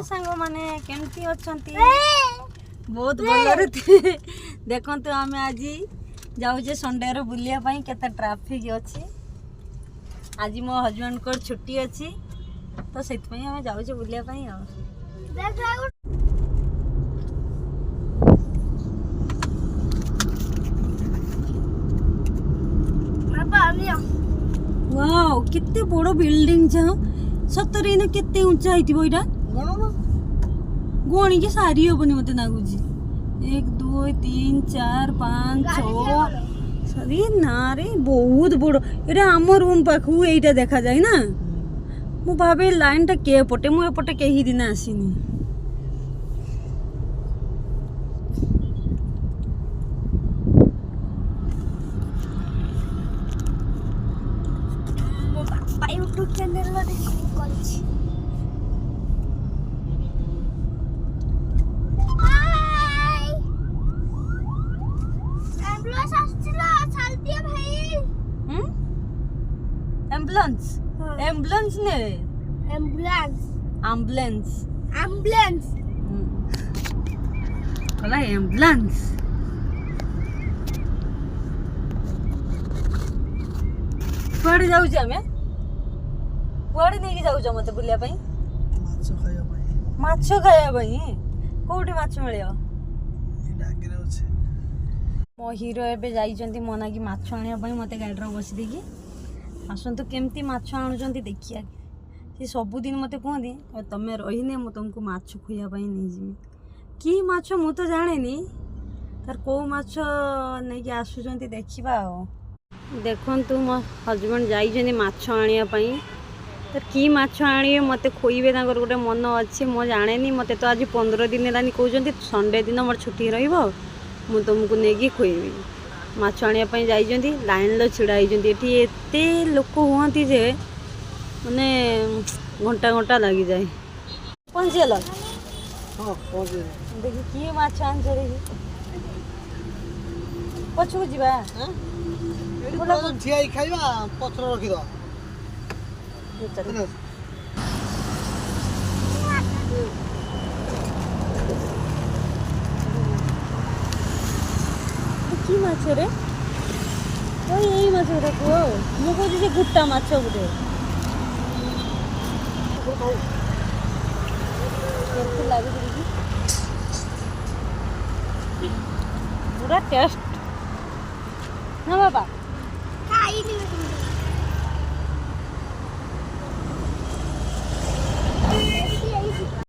सांग माने केमती अछंती बहुत भलरे थे देखंतु आमे आज जाउजे संडे रो बुलिया पई केते ट्रैफिक अछि आज मो हस्बैंड को छुट्टी अछि तो सेत पई आमे जाउजे बुलिया पई आ वाओ कितने बड़ो बिल्डिंग छ सतरे ने कितने ऊंचा हितिबो इडा गोणी के सारी होबनी मते नागुजी 1 2 3 4 5 6 सरी ना रे बहुत बड़ो एटा हम रूम पाखु एटा देखा जाय ना मु भाबे लाइन टा के पटे मु एपटे केही दिन आसीनी मो बापा यूट्यूब चैनल ला देखि करछि एम्बुलेंस एम्बुलेंस ने एम्बुलेंस एम्बुलेंस एम्बुलेंस कला एम्बुलेंस कुआडे जाउ जे हमें कुआडे नै के जाउ छ मते बुलिया पई माछो खाया पई कोठी माछो मिलियो ई डागरे होछे मो हीरो एबे जाई जंती मना की माछो आनिया पई मते गाडी रो बसी देकी आसंतु केमती माछ आणुचंती देखिया से सबुदिन मते कहंदी तमे रहीने मु तुमको माछ खुया पई नै जिमी की माछ मु तो जानेनी तार को माछ नै कि आसुचंती देखिबा देखंतु मो हस्बैंड जाई जंती माछ आनिया पई तार की माछ आनिए मते खोइबे ताकर गोटे मन अछि मो जानेनी मते तो आज 15 दिन हेलानी कहउचंती संडे दिन मोर छुट्टी रहिबो मु तुमको नेगी खोइबी माछ आनिया पई जाई जंती लाइन लो छिड़ा ही जंती एठी एते लोक होंती जे माने घंटा घंटा लागि जाय पहुंचेला हां पहुंचे देखि की माछ आन जरे पछु जिबा हां बोला ठियाई खाइबा पत्र रखि दो की माछ रे ओई एई माछ रे को मु को जे गुट्टा माछ गुटे केते लागि दिली पूरा टेस्ट ना बाबा